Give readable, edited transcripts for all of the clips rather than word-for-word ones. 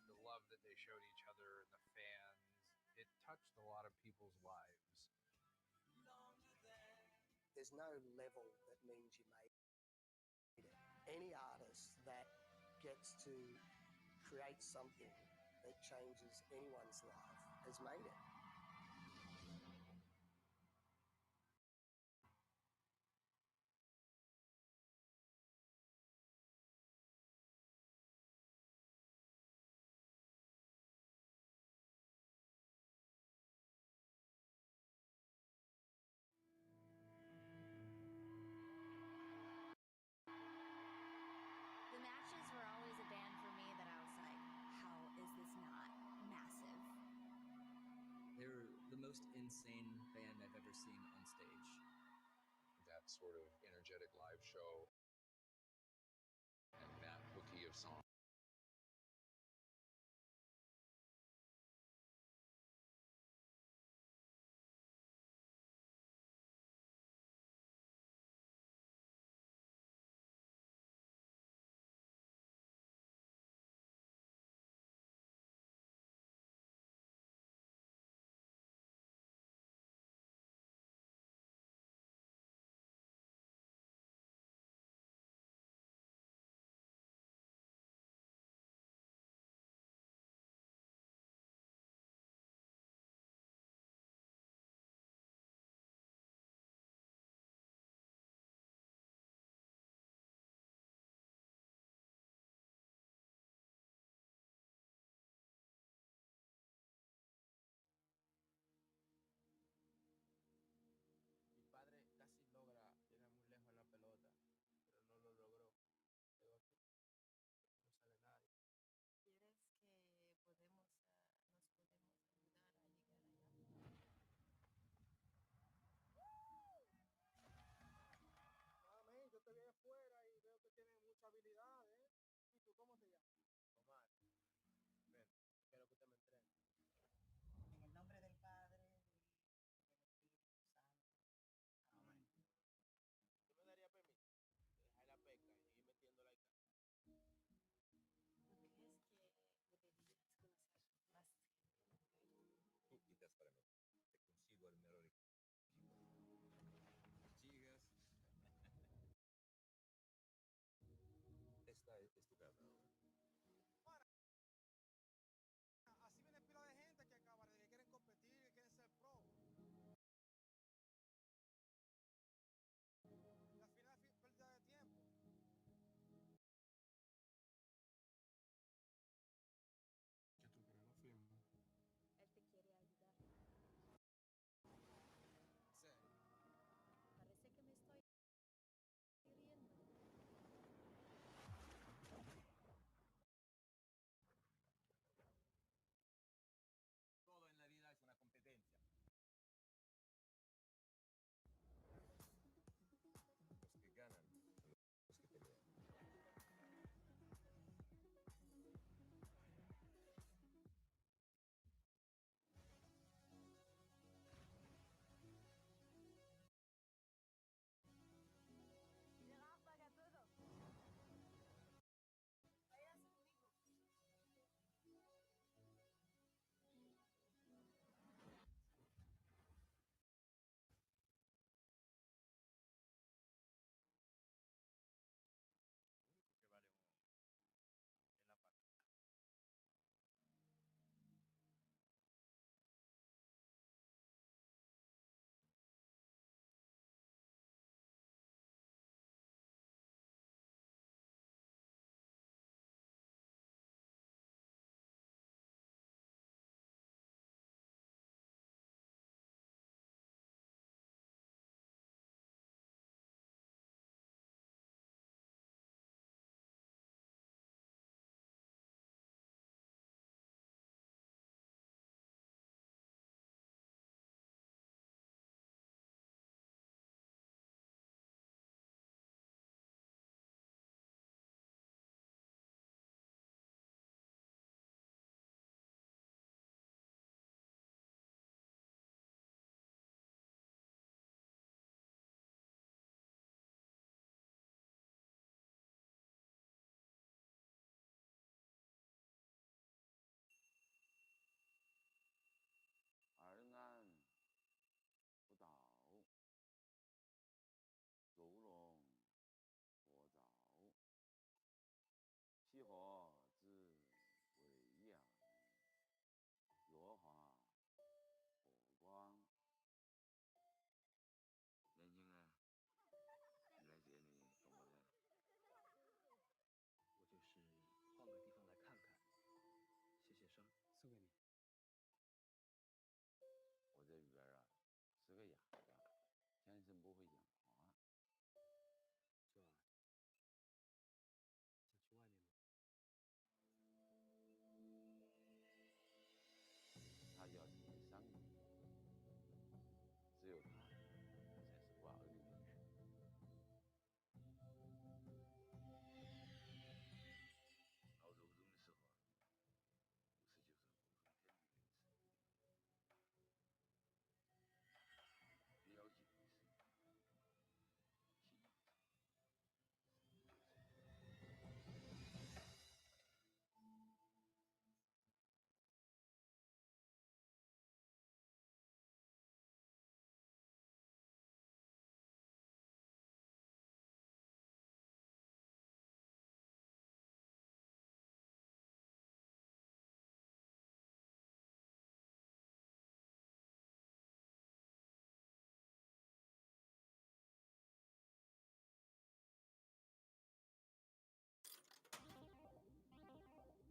The love that they showed each other and the fans, it touched a lot of people's lives. There's no level that means you made it. Any artist that gets to create something that changes anyone's life has made it. The matches were always a band for me that I was like, how is this not massive? They're the most insane band I've ever seen on stage. That sort of energetic live show and that bouquet of songs.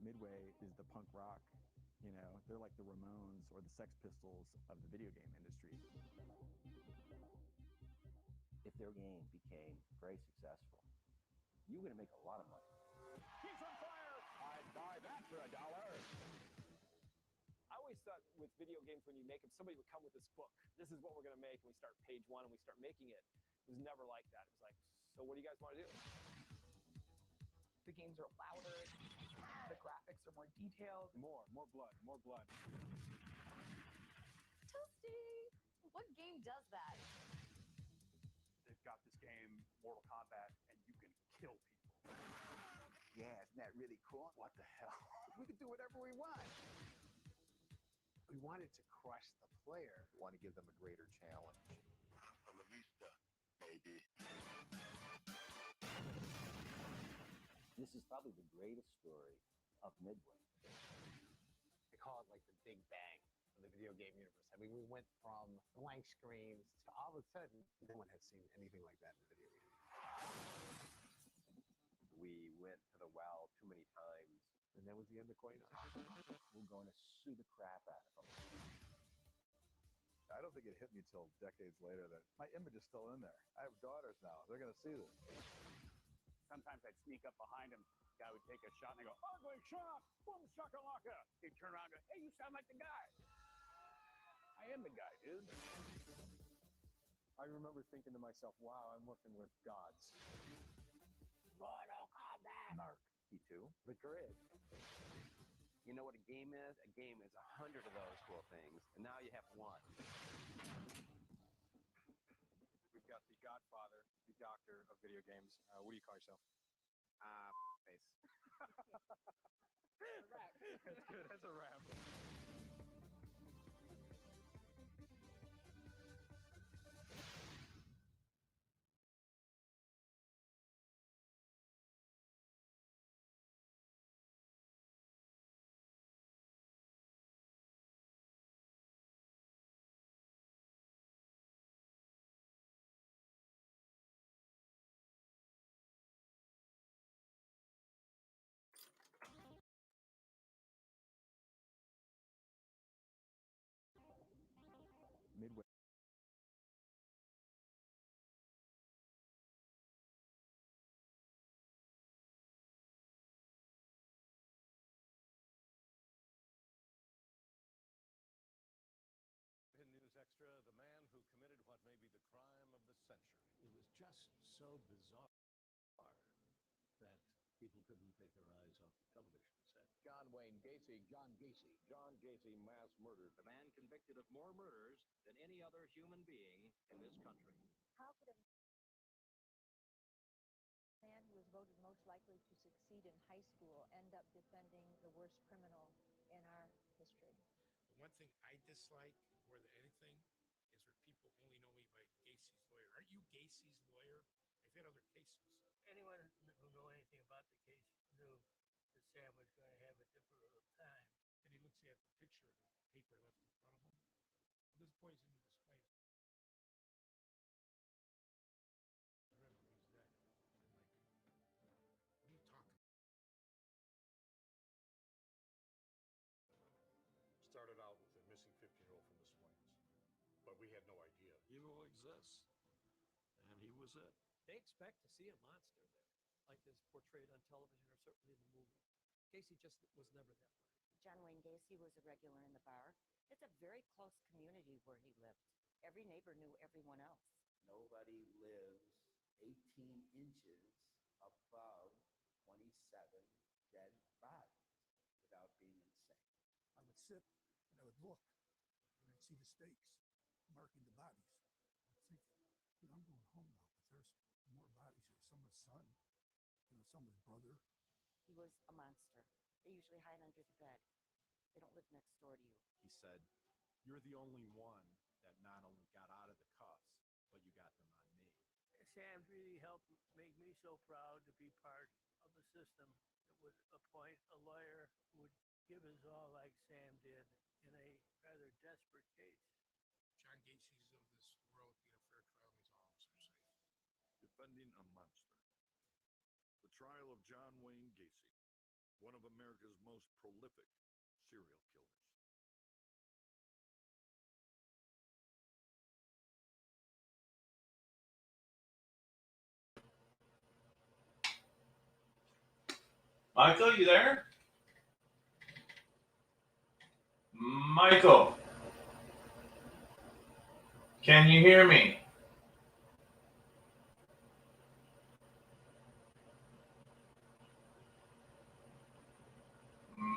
Midway is the punk rock, they're like the Ramones or the Sex Pistols of the video game industry. If their game became very successful, you were going to make a lot of money. He's on fire! I'd buy that for $1. I always thought with video games, when you make them, somebody would come with this book. This is what we're going to make, and we start page 1, and we start making it. It was never like that. It was like, so what do you guys want to do? The games are louder, the graphics are more detailed. More blood, more blood. Toasty! What game does that? They've got this game, Mortal Kombat, and you can kill people. Yeah, isn't that really cool? What the hell? We can do whatever we want. We wanted to crush the player. We want to give them a greater challenge. From the vista, baby. This is probably the greatest story of Midway. They call it like the Big Bang of the video game universe. I mean, we went from blank screens to all of a sudden, no one had seen anything like that in a video game. We went to the well too many times. And that was the end of Koina. We're going to sue the crap out of them. I don't think it hit me till decades later that my image is still in there. I have daughters now. They're going to see this. Sometimes I'd sneak up behind him. The guy would take a shot, and I go, ugly shot! Boom, shakalaka! He'd turn around and go, hey, you sound like the guy. I am the guy, dude. I remember thinking to myself, wow, I'm working with gods. Mortal Kombat! Mark, P2, the grid. You know what a game is? A game is 100 of those cool things, and now you have one. We've got the Godfather, the doctor of video games. What do you call yourself? Face. That's good. That's a rap. Midway. In News Extra, the man who committed what may be the crime of the century. It was just so bizarre that people couldn't take their eyes off the television set. John Wayne Gacy, John Gacy mass murdered. The man convicted of more murders than any other human being in this country. How could a man who was voted most likely to succeed in high school end up defending the worst criminal in our history? The one thing I dislike more than anything is for people only know me by Gacy's lawyer. Aren't you Gacy's lawyer? I've had other cases. Anyone who knew anything about the case knew that Sam was going to have a difficult time. And he looks at the picture of the paper left in front of him. Well, this boy's in the display. Started out with a missing 15-year-old from the Swings, but we had no idea. Evil exists, and he was it. They expect to see a monster there, like is portrayed on television or certainly in the movie. Gacy just was never that way. John Wayne Gacy was a regular in the bar. It's a very close community where he lived. Every neighbor knew everyone else. Nobody lives 18 inches above 27 dead bodies without being insane. I would sit and I would look and I'd see the stakes marking the bodies. I'm thinking, dude, I'm going home now, but there's more bodies here. Someone's son, someone's brother. He was a monster. They usually hide under the bed. They don't live next door to you. He said, you're the only one that not only got out of the cuffs, but you got them on me. Sam really helped make me so proud to be part of the system that would appoint a lawyer who would give his all like Sam did in a rather desperate case. John Gacy's of this world, get a fair trial, he's all officers safe. Defending a monster. The trial of John Wayne Gacy. one of America's most prolific serial killers. Michael, you there? Michael, can you hear me?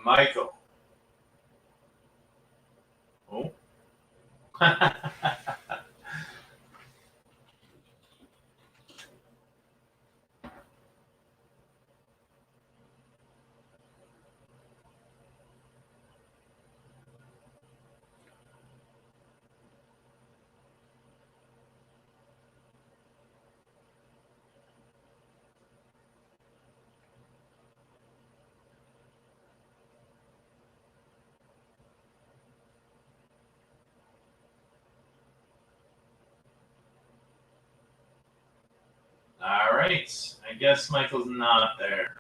Michael. Oh. All right. I guess Michael's not there.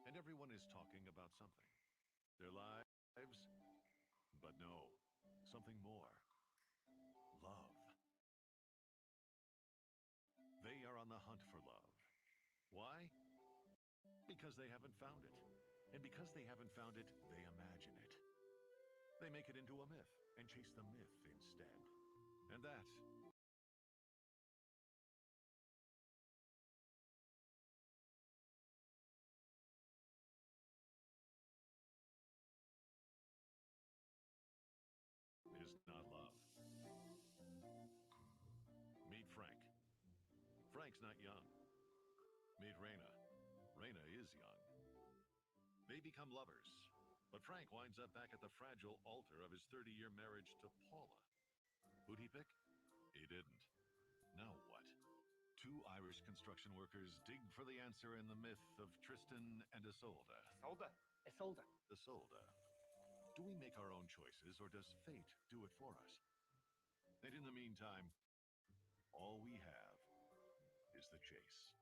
And everyone is talking about something. Their lives, but no, something more. Love. They are on the hunt for love. Why? Because they haven't found it. And because they haven't found it, they imagine it. They make it into a myth and chase the myth instead. And that is not love. Meet Frank. Frank's not young. Meet Raina. Raina is young. They become lovers. But Frank winds up back at the fragile altar of his 30-year marriage to Paula. Who'd he pick? He didn't. Now what? Two Irish construction workers dig for the answer in the myth of Tristan and Isolde. Isolde. Isolde. Isolde. Do we make our own choices, or does fate do it for us? And in the meantime, all we have is the chase.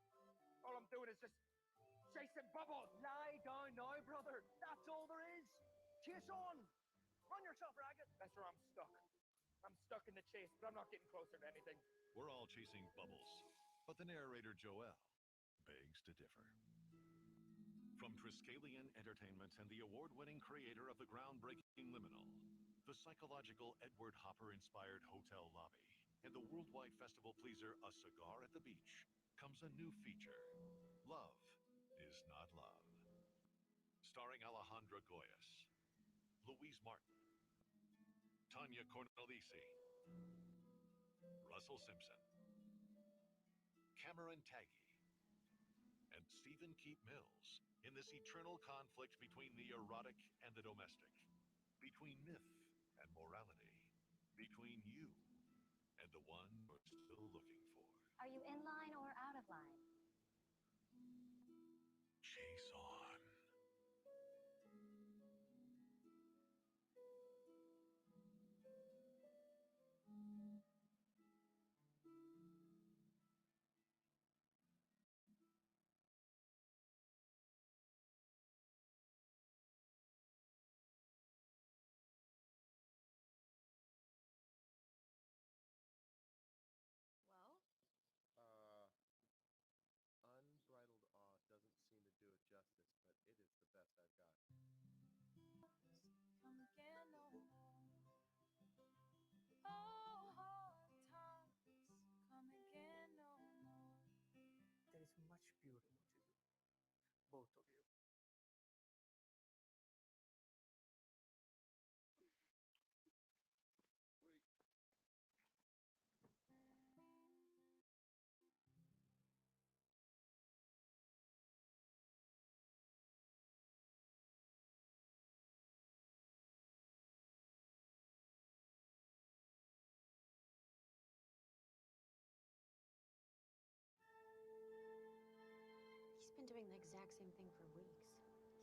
All I'm doing is just chasing bubbles. Lie down now, brother. That's all there is. Chase on. Run yourself ragged. That's where I'm stuck. I'm stuck in the chase, but I'm not getting closer to anything. We're all chasing bubbles, but the narrator Joel begs to differ. From Triskelion Entertainment and the award-winning creator of the groundbreaking Liminal, the psychological Edward Hopper-inspired hotel lobby, and the worldwide festival pleaser A Cigar at the Beach, comes a new feature, Love is Not Love. Starring Alejandra Goyes, Louise Martin, Tanya Cornelisi, Russell Simpson, Cameron Taggy, and Stephen Keep Mills in this eternal conflict between the erotic and the domestic, between myth and morality, between you and the one you're still looking for. Are you in line or out of line? Chase on. Come again no more. Oh, hard times come again no more. There is much beauty in what you do, both of you. He's been doing the exact same thing for weeks.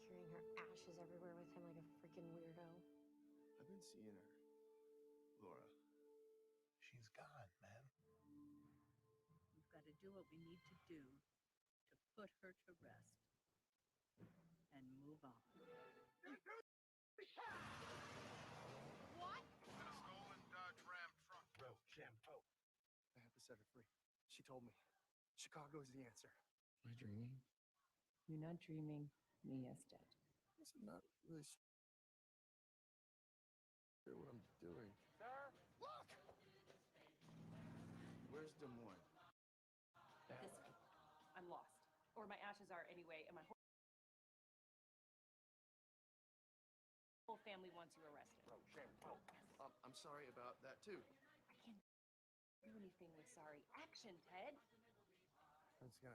Carrying her ashes everywhere with him like a freaking weirdo. I've been seeing her. Laura. She's gone, man. We've got to do what we need to do to put her to rest and move on. What? In a stolen Dodge Ram truck. Rochambeau. I have to set her free. She told me Chicago is the answer. Am I dreaming? You're not dreaming. Mia's dead. I'm not really sure what I'm doing. Sir, Look! Where's Des Moines? This way. I'm lost. Or my ashes are anyway, and my whole family wants you arrested. Rochambeau. I'm sorry about that, too. I can't do anything with sorry. Action, Ted. I'm just gonna.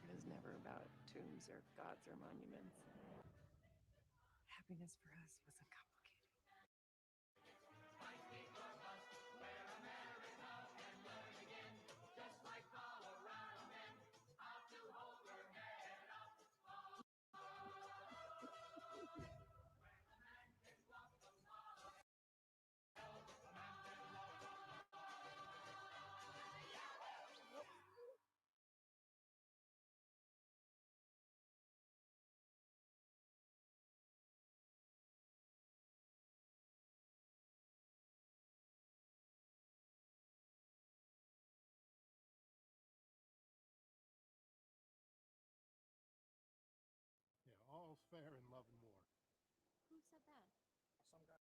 It was never about tombs or gods or monuments. Happiness for us wasn't complicated. Yeah, all's fair in love and war. Who said that? Some guy.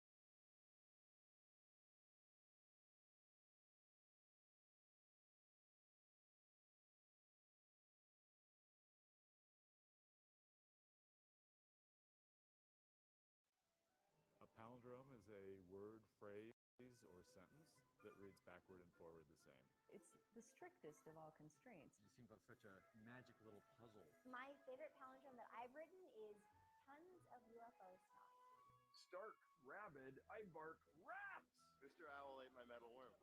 A palindrome is a word, phrase, or sentence that reads backward and forward the same. It's the strictest of all constraints. It seems like such a magic little puzzle. My favorite palindrome that I've written is tons of UFO stuff. Stark, rabid, I bark rats! Mr. Owl ate my metal worm.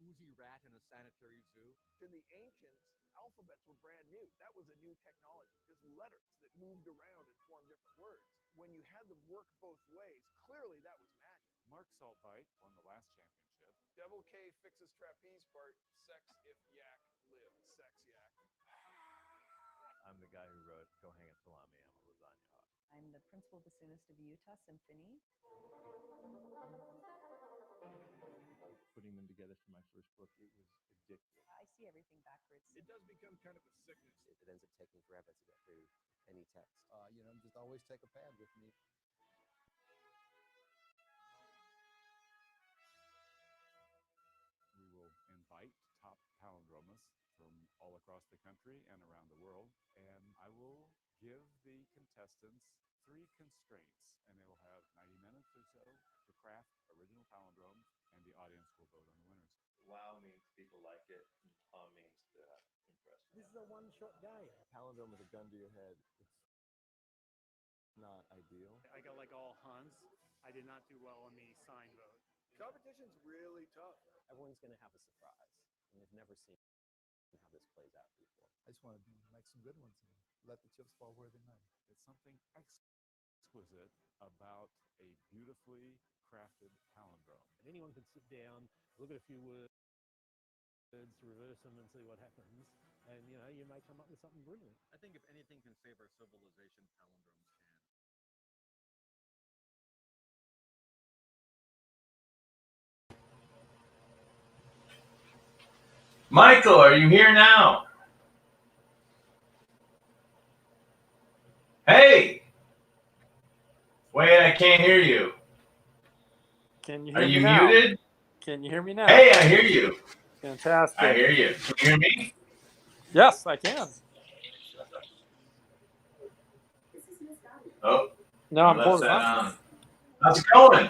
Woozy rat in a sanitary zoo. To the ancients, alphabets were brand new. That was a new technology. Just letters that moved around and formed different words. When you had them work both ways, clearly that was magic. Mark Saltveit won the last championship. Devil K fixes trapeze part. Sex if yak live. Sex yak. I'm the guy who wrote Go Hang It Salami, I'm a lasagna hawk. I'm the principal bassoonist of Utah Symphony. Putting them together for my first book, it was addictive. I see everything backwards. It does become kind of a sickness. It ends up taking forever to get through any text. Just always take a pad with me. We will invite top palindromists from all across the country and around the world, and I will give the contestants 3 constraints, and they will have 90 minutes or so to craft original palindromes, and the audience will vote on the winners. Wow means people like it, and Tom means to impress. This is a one-shot game. A palindrome with a gun to your head. It's not ideal. I got like all Hans. I did not do well on the sign vote. Competition's really tough. Everyone's going to have a surprise, and you've never seen how this plays out before. I just want to make some good ones and let the chips fall where they may. It's something exquisite about a beautifully crafted palindrome. And anyone can sit down, look at a few words, reverse them, and see what happens. And, you may come up with something brilliant. I think if anything can save our civilization, palindromes can. Michael, are you here now? Hey! Wait, I can't hear you. Can you Are hear me you now? muted? Can you hear me now? Hey, I hear you. Fantastic. I hear you. Can you hear me? Yes, I can. Oh. No, I'm left holding that on. on. How's it going?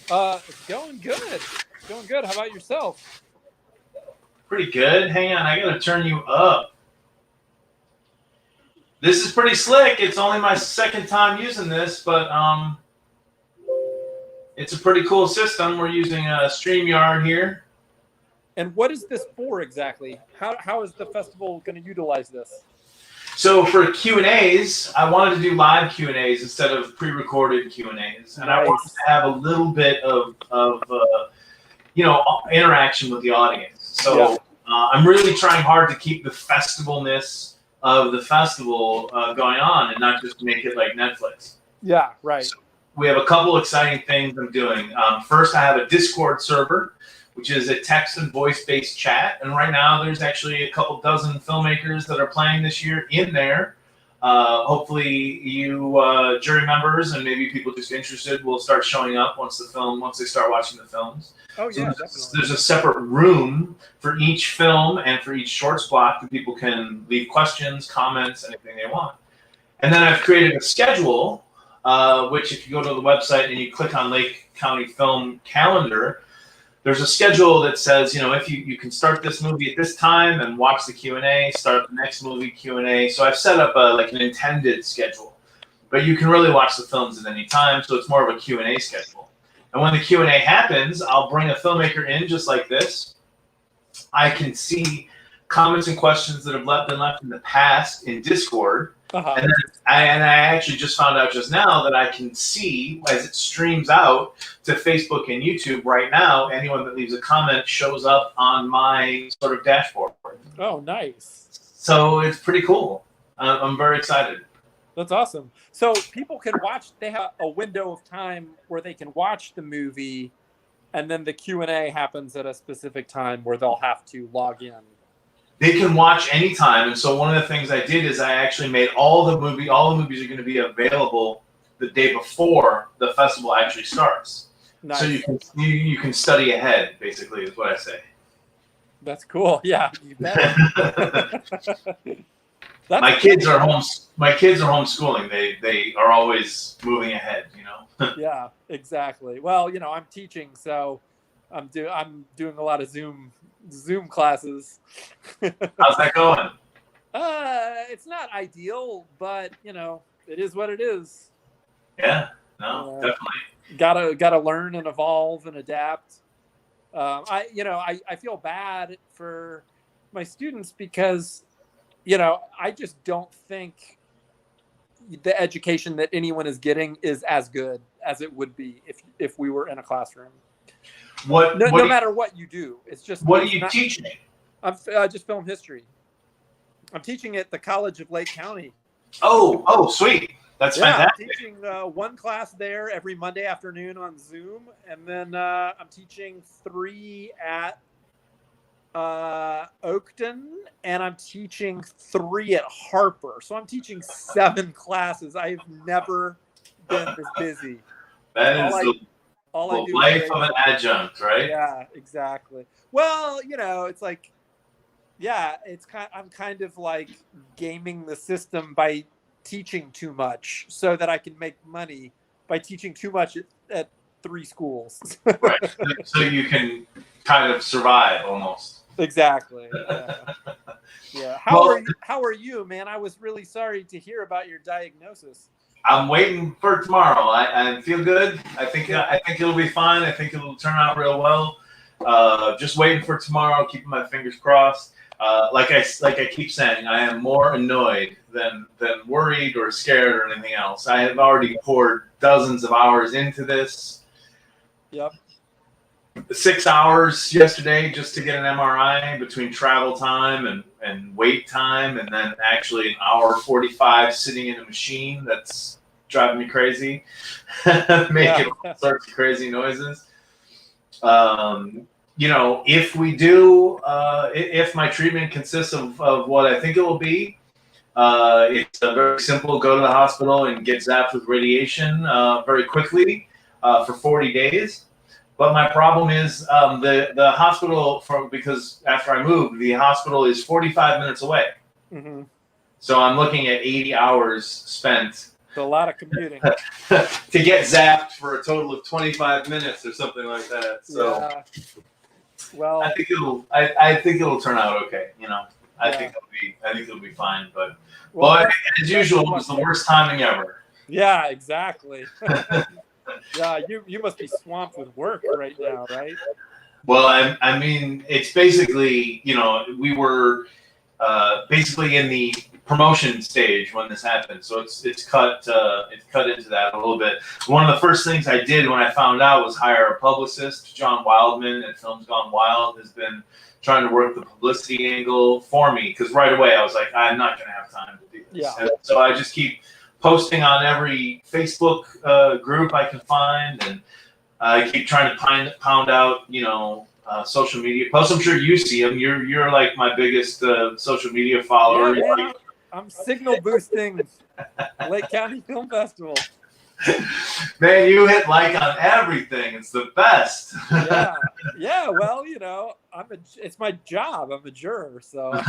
It's going good. It's going good. How about yourself? Pretty good. Hang on, I gotta turn you up. This is pretty slick. It's only my second time using this, but it's a pretty cool system. We're using StreamYard here. And what is this for exactly? How is the festival going to utilize this? So for Q&As, I wanted to do live Q&As instead of pre-recorded Q&As, and I wanted to have a little bit of interaction with the audience. So I'm really trying hard to keep the festivalness of the festival going on, and not just make it like Netflix. Yeah, right. So we have a couple exciting things I'm doing. First, I have a Discord server, which is a text and voice-based chat. And right now, there's actually a couple dozen filmmakers that are playing this year in there. Hopefully, you jury members and maybe people just interested will start showing up once they start watching the films. Oh yeah, so there's a separate room for each film and for each shorts block that people can leave questions, comments, anything they want. And then I've created a schedule, which if you go to the website and you click on Lake County Film Calendar, there's a schedule that says, if you can start this movie at this time and watch the Q&A, start the next movie Q&A. So I've set up like an intended schedule, but you can really watch the films at any time. So it's more of a Q&A schedule. And when the Q&A happens, I'll bring a filmmaker in just like this. I can see comments and questions that have been left in the past in Discord. And I actually just found out just now that I can see as it streams out to Facebook and YouTube right now, anyone that leaves a comment shows up on my sort of dashboard. Oh, nice. So it's pretty cool. I'm very excited. That's awesome. So people can watch, they have a window of time where they can watch the movie, and then the Q&A happens at a specific time where they'll have to log in. They can watch anytime, and so one of the things I did is I actually made all the movies are going to be available the day before the festival actually starts. Nice. So you can study ahead, basically, is what I say. That's cool. Yeah, you bet. My kids are homeschooling. They are always moving ahead, Yeah, exactly. Well, I'm teaching, so I'm doing a lot of Zoom classes. How's that going? It's not ideal, but it is what it is. Yeah, no, definitely. Gotta learn and evolve and adapt. I feel bad for my students because, I just don't think the education that anyone is getting is as good as it would be if we were in a classroom. No matter what you do, it's just. What are you teaching? I'm just film history. I'm teaching at the College of Lake County. Oh, sweet! That's fantastic. I'm teaching one class there every Monday afternoon on Zoom, and then I'm teaching 3 at Oakton, and I'm teaching 3 at Harper. So I'm teaching 7 classes. I've never been this busy. That is the life of an adjunct, right? Yeah, exactly. Well, it's like, I'm kind of like gaming the system by teaching too much so that I can make money by teaching too much at 3 schools. Right. So you can kind of survive almost. Exactly. Yeah. How are you, man? I was really sorry to hear about your diagnosis. I'm waiting for tomorrow. I feel good. I think it'll be fine. I think it'll turn out real well. Just waiting for tomorrow. Keeping my fingers crossed. Like I keep saying, I am more annoyed than worried or scared or anything else. I have already poured dozens of hours into this. Yep. 6 hours yesterday just to get an MRI between travel time and wait time, and then actually an hour 45 sitting in a machine that's driving me crazy, making all sorts of crazy noises. you know, if we do, if my treatment consists of what I think it will be, it's very simple. Go to the hospital and get zapped with radiation very quickly for 40 days. But my problem is the hospital, because after I moved, the hospital is 45 minutes away. Mm-hmm. So I'm looking at 80 hours spent. A lot of commuting to get zapped for a total of 25 minutes or something like that. So yeah. Well, I think it'll turn out okay. You know, I think it'll be fine. But as usual, it was the worst timing ever. Yeah, exactly. Yeah, you must be swamped with work right now, right? Well, I mean, it's basically, you know, we were basically in the promotion stage when this happened, so it's cut into that a little bit. One of the first things I did when I found out was hire a publicist. John Wildman at Films Gone Wild has been trying to work the publicity angle for me, because right away I was like, I'm not going to have time to do this. Yeah. And so I just keep posting on every Facebook group I can find, and I keep trying to pound out, you know, social media posts. I'm sure you see them. You're like my biggest social media follower. Yeah, man, I'm signal boosting Lake County Film Festival. Man, you hit like on everything. It's the best. Yeah. Well, you know, it's my job. I'm a juror, so.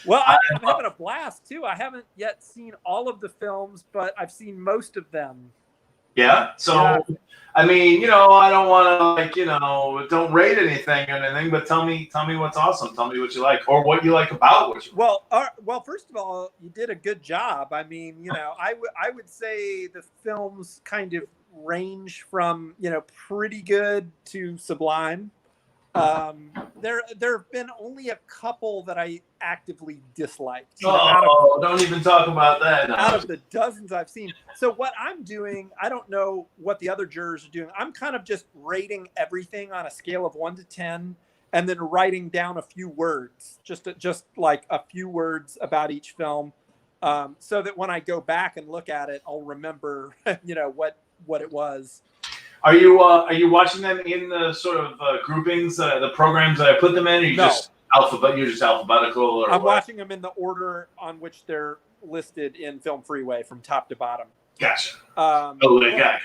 Well, I'm having a blast too. I haven't yet seen all of the films, but I've seen most of them. Yeah. So, I mean, you know, I don't want to, like, you know, don't rate anything or anything, but tell me what's awesome. Tell me what you like, or what you like about what you like. Well, first of all, you did a good job. I mean, you know, I would say the films kind of range from, you know, pretty good to sublime. There have been only a couple that I actively disliked. Don't even talk about that now. Out of the dozens I've seen. So what I'm doing, I don't know what the other jurors are doing. I'm kind of just rating everything on a scale of 1 to 10, and then writing down a few words, just like a few words about each film, so that when I go back and look at it, I'll remember, you know, what it was. Are you watching them in the sort of groupings, the programs that I put them in? Or you're just alphabetical? Or I'm watching them in the order on which they're listed in Film Freeway from top to bottom. Gotcha. Gotcha.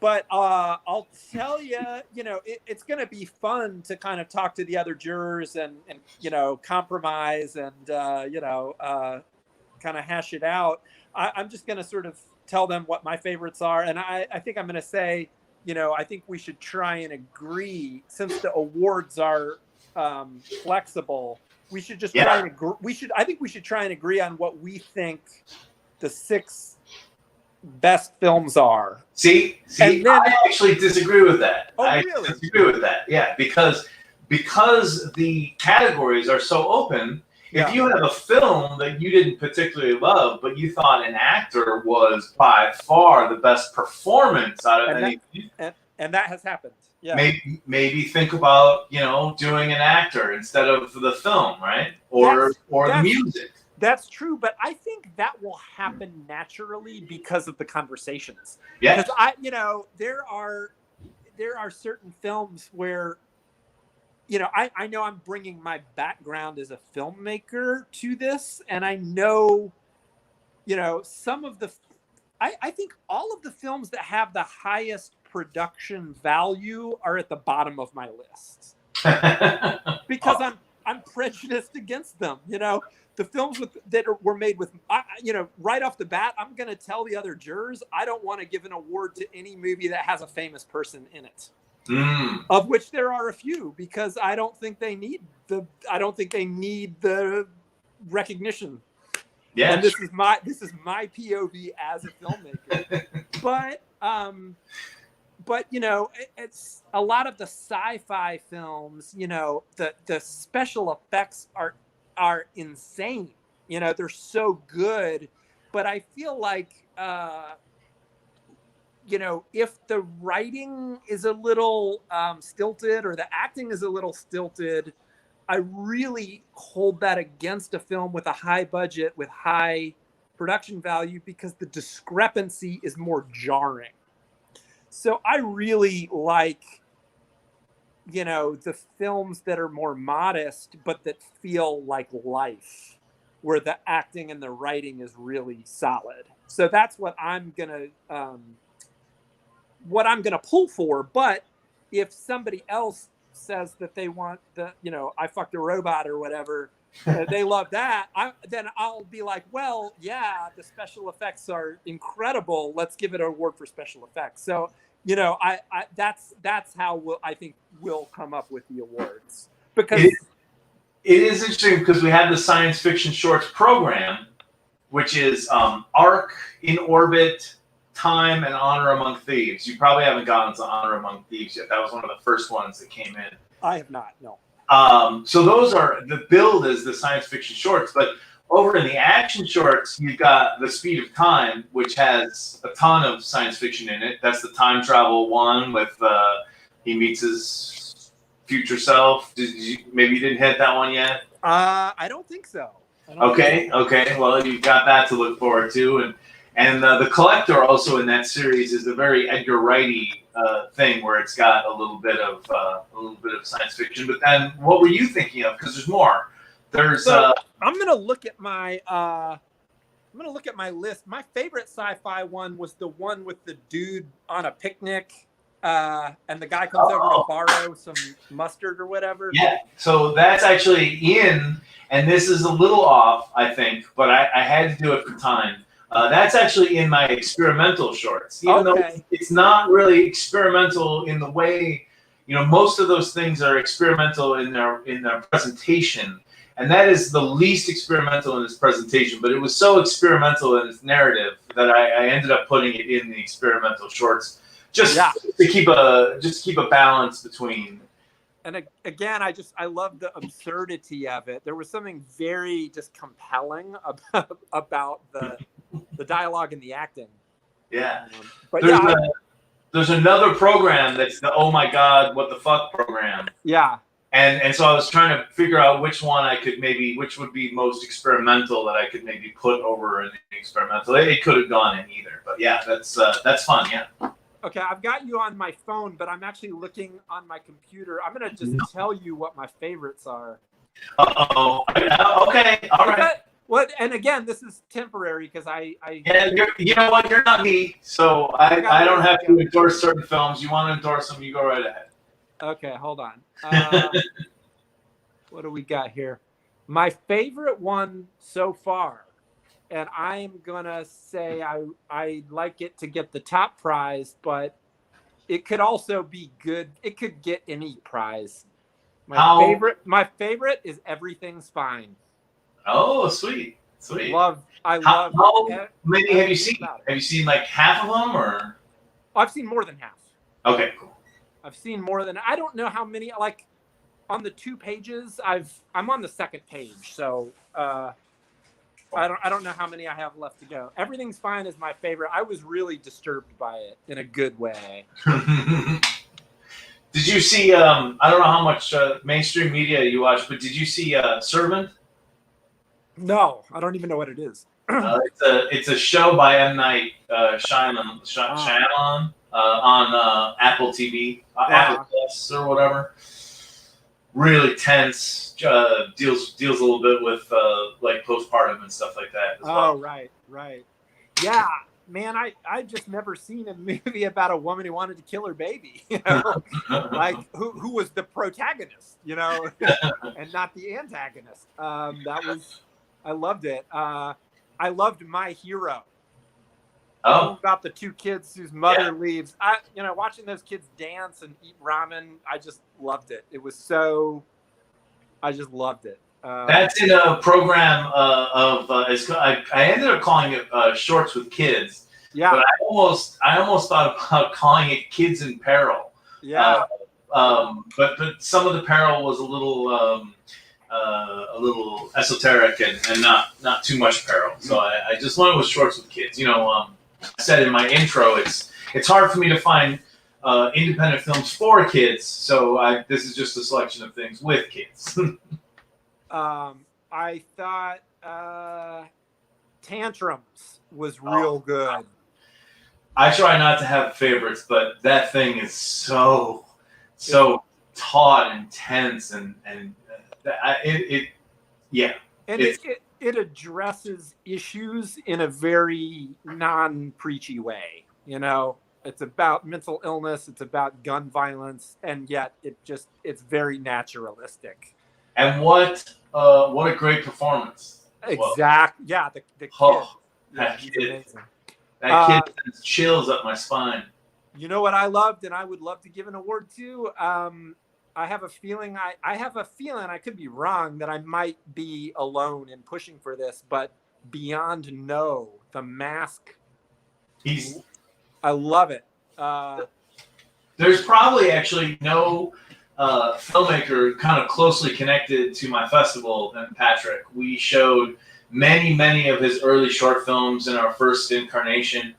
But I'll tell you, you know, it's going to be fun to kind of talk to the other jurors and you know, compromise and you know, kind of hash it out. I'm just going to sort of tell them what my favorites are, and I think I'm going to say, you know, I think we should try and agree, since the awards are flexible. We should just try and agree. I think we should try and agree on what we think the 6 best films are. See, and then, I actually disagree with that. Really? I disagree with that. Yeah, because the categories are so open. If you have a film that you didn't particularly love, but you thought an actor was by far the best performance out of anything, and that has happened. Yeah. Maybe think about, you know, doing an actor instead of the film, right? Or the music. That's true, but I think that will happen naturally because of the conversations. Yeah. Because you know, there are certain films where, you know, I know I'm bringing my background as a filmmaker to this, and I know, you know, some of the, I think all of the films that have the highest production value are at the bottom of my list because I'm prejudiced against them. You know, the films were made with, you know, right off the bat, I'm going to tell the other jurors, I don't want to give an award to any movie that has a famous person in it. Of which there are a few, because I don't think they need the recognition. Yeah. And this is my POV as a filmmaker. But you know, it's a lot of the sci-fi films, you know, the special effects are insane. You know, they're so good, but I feel like you know, if the writing is a little stilted or the acting is a little stilted, I really hold that against a film with a high budget, with high production value, because the discrepancy is more jarring. So I really like you know, the films that are more modest, but that feel like life, where the acting and the writing is really solid. So that's what I'm gonna pull for. But if somebody else says that they want the, you know, I fucked a robot or whatever, they love that, then I'll be like, well, yeah, the special effects are incredible. Let's give it an award for special effects. So, you know, that's how I think we'll come up with the awards. Because it is interesting because we have the science fiction shorts program, which is Ark, In Orbit, Time, and Honor Among Thieves. You probably haven't gotten to Honor Among Thieves yet. That was one of the first ones that came in. I have not, no. So those are, the build is the science fiction shorts, but over in the action shorts, you've got The Speed of Time, which has a ton of science fiction in it. That's the time travel one with he meets his future self. Maybe you didn't hit that one yet? I don't think so. Okay. Well, you've got that to look forward to, and the Collector also in that series is a very Edgar Wrighty thing where it's got a little bit of science fiction. But then, what were you thinking of? Because there's more. There's. I'm gonna look at my list. My favorite sci-fi one was the one with the dude on a picnic, and the guy comes over to borrow some mustard or whatever. Yeah. So that's actually in, and this is a little off, I think, but I had to do it for time. That's actually in my experimental shorts, even though it's not really experimental in the way, you know, most of those things are experimental in their presentation. And that is the least experimental in its presentation, but it was so experimental in its narrative that I ended up putting it in the experimental shorts, just to keep a balance between. And again, I love the absurdity of it. There was something very just compelling about the dialogue and the acting. Yeah, but there's another program that's the oh my god what the fuck program. Yeah. And so I was trying to figure out which would be most experimental that I could maybe put over in the experimental. It could have gone in either, but yeah, that's fun. Yeah. Okay, I've got you on my phone, but I'm actually looking on my computer. I'm gonna just tell you what my favorites are. Okay. All right. What? And again, this is temporary because I. Yeah, you know what? You're not me, so I don't have to endorse certain films. You want to endorse them, you go right ahead. Okay, hold on. What do we got here? My favorite one so far, and I'm gonna say I like it to get the top prize, but it could also be good. It could get any prize. My favorite is Everything's Fine. Oh, sweet. I love. How many have you seen? Have you seen like half of them, or? I've seen more than half. Okay, cool. I've seen more than, I don't know how many, like on the 2 pages, I'm on the 2nd page. So I don't know how many I have left to go. Everything's Fine is my favorite. I was really disturbed by it in a good way. Did you see, I don't know how much mainstream media you watch, but did you see Servant? No, I don't even know what it is. It's a show by M. Night Shyamalan on Apple TV, Apple Plus or whatever. Really tense. Deals a little bit with like postpartum and stuff like that as well. Oh, right. Yeah, man, I just never seen a movie about a woman who wanted to kill her baby. You know, like who was the protagonist, you know, and not the antagonist. I loved it. I loved My Hero. About the 2 kids whose mother leaves. Watching those kids dance and eat ramen, I just loved it. I just loved it. That's in a program I ended up calling it Shorts with Kids. Yeah. But I almost thought about calling it Kids in Peril. Yeah. But some of the peril was a little esoteric and not too much peril. So I just went with Shorts with Kids. You know, I said in my intro, it's hard for me to find independent films for kids. So this is just a selection of things with kids. I thought Tantrums was real good. I try not to have favorites, but that thing is so taut and tense, and yeah. And it addresses issues in a very non-preachy way. You know, it's about mental illness, it's about gun violence, and yet it's very naturalistic. And what a great performance. Exactly. Yeah, the kid. Oh, Yeah, that he's kid. amazing. That kid sends chills up my spine. You know what I loved, and I would love to give an award to. I have a feeling I could be wrong, that I might be alone in pushing for this, but Beyond No, The Mask. I love it. There's probably actually no filmmaker kind of closely connected to my festival than Patrick. We showed many of his early short films in our first incarnation.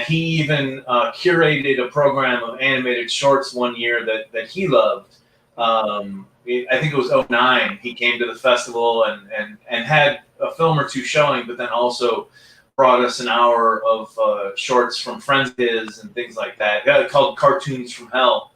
He even curated a program of animated shorts one year that he loved. I think it was 2009. He came to the festival and had a film or two showing, but then also brought us an hour of shorts from friends of his and things like that. Called Cartoons from Hell.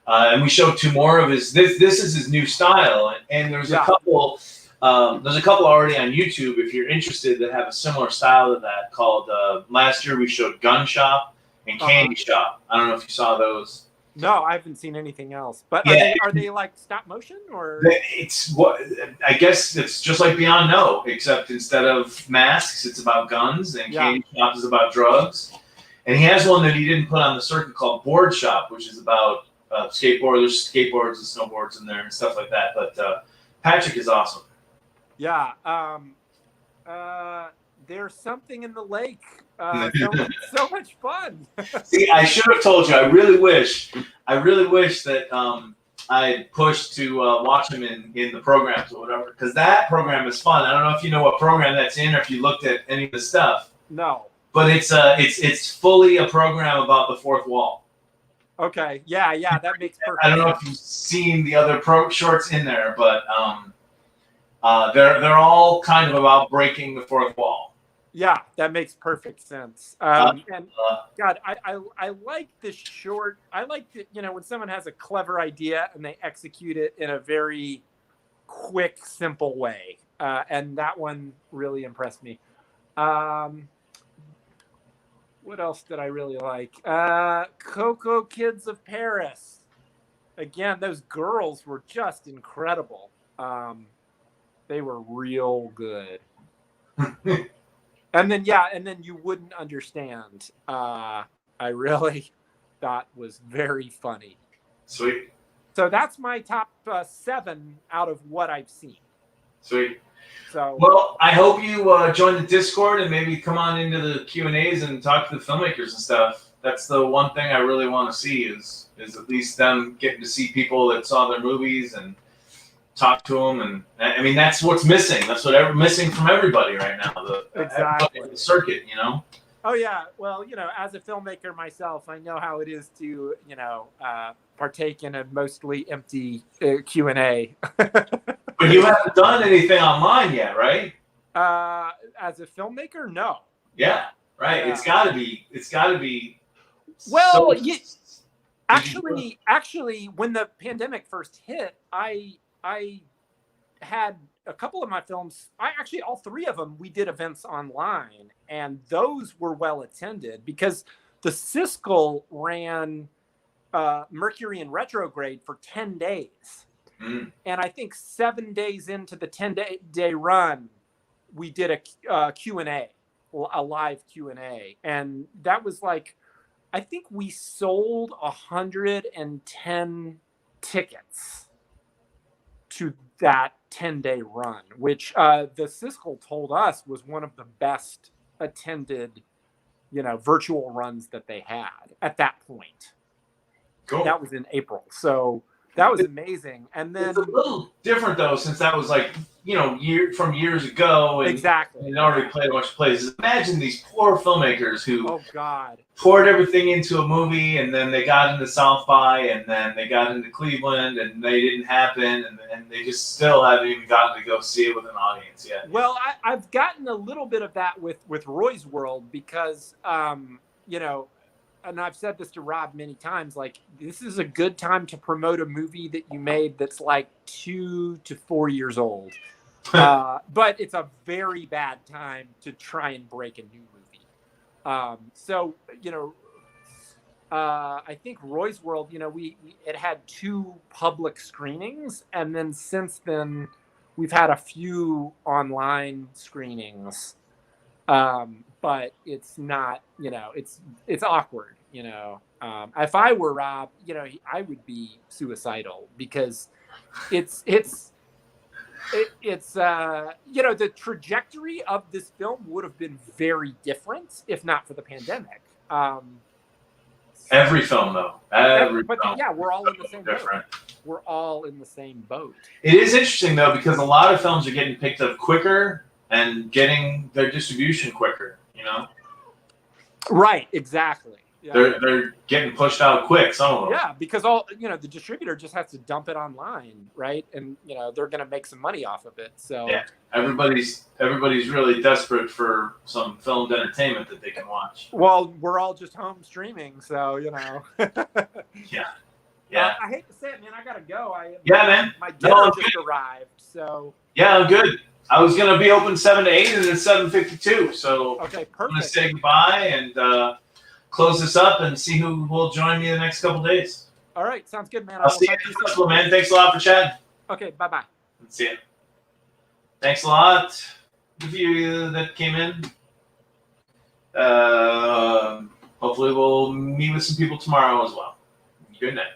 And we showed 2 more of his. This is his new style, and there's a couple. There's a couple already on YouTube if you're interested that have a similar style to that. Called last year we showed Gun Shop and Candy Shop. I don't know if you saw those. No, I haven't seen anything else. But are they like stop motion or? It's what I guess it's just like Beyond No, except instead of masks, it's about guns, and Candy Shop is about drugs. And he has one that he didn't put on the circuit called Board Shop, which is about skateboards and snowboards in there and stuff like that. But Patrick is awesome. Yeah. There's something in the lake. So much fun. See, I should have told you. I really wish that I pushed to watch him in the programs or whatever, because that program is fun. I don't know if you know what program that's in, or if you looked at any of the stuff. No. But it's fully a program about the fourth wall. Okay. Yeah. That makes perfect. I don't know if you've seen the other shorts in there, but they're all kind of about breaking the fourth wall. Yeah, that makes perfect sense. And God, I like this short. I like that, when someone has a clever idea and they execute it in a very quick, simple way. And that one really impressed me. What else did I really like? Coco Kids of Paris. Again, those girls were just incredible. They were real good. And then You Wouldn't Understand. I really thought was very funny. Sweet. So that's my top 7 out of what I've seen. Sweet. So well, I hope you join the Discord and maybe come on into the Q&As and talk to the filmmakers and stuff. That's the one thing I really want to see is at least them getting to see people that saw their movies and talk to them. And I mean, that's what's missing. That's whatever's missing from everybody right now. The circuit, Oh yeah. Well, as a filmmaker myself, I know how it is to, partake in a mostly empty Q&A. But you haven't done anything online yet, right? As a filmmaker, no. Yeah, right. Yeah. It's got to be. Well, actually, when the pandemic first hit, I had a couple of my films. All 3 of them, we did events online, and those were well attended because the Siskel ran Mercury in retrograde for 10 days. And I think 7 days into the 10-day run, we did a Q&A, a live Q&A. And that was I think we sold 110 tickets to that 10-day run, which the Siskel told us was one of the best attended, virtual runs that they had at that point. Cool. That was in April. So that was amazing. And then it's a little different though, since that was from years ago. And exactly. And already played a bunch of places. Imagine these poor filmmakers who God, poured everything into a movie, and then they got into South by, and then they got into Cleveland, and they didn't happen, and they just still haven't even gotten to go see it with an audience yet. Well, I've gotten a little bit of that with Roy's World because and I've said this to Rob many times, like, this is a good time to promote a movie that you made that's like 2 to 4 years old. But it's a very bad time to try and break a new movie. So, you know, I think Roy's World, you know, it had 2 public screenings, and then since then we've had a few online screenings. But it's not, you know, it's awkward, you know. If I were Rob, you know, I would be suicidal because it's you know, the trajectory of this film would have been very different if not for the pandemic. Every film, though. Every but film. Yeah, we're all in the same different. boat. We're all in the same boat. It is interesting, though, because a lot of films are getting picked up quicker and getting their distribution quicker, you know? Right, exactly. Yeah. They're getting pushed out quick, some of them. Yeah, because all, you know, the distributor just has to dump it online, right? And, you know, they're going to make some money off of it. So yeah, everybody's really desperate for some filmed entertainment that they can watch. Well, we're all just home streaming, so, you know. Yeah. I hate to say it, man. I got to go. Man. My dinner just arrived, so. Yeah, I'm good. I was going to be open 7 to 8 and it's 7:52. So okay, perfect. I'm going to say goodbye and close this up and see who will join me the next couple days. All right. Sounds good, man. I'll see you at the festival, man. Thanks a lot for chatting. Okay. Bye-bye. See you. Thanks a lot to you that came in. Hopefully we'll meet with some people tomorrow as well. Good night.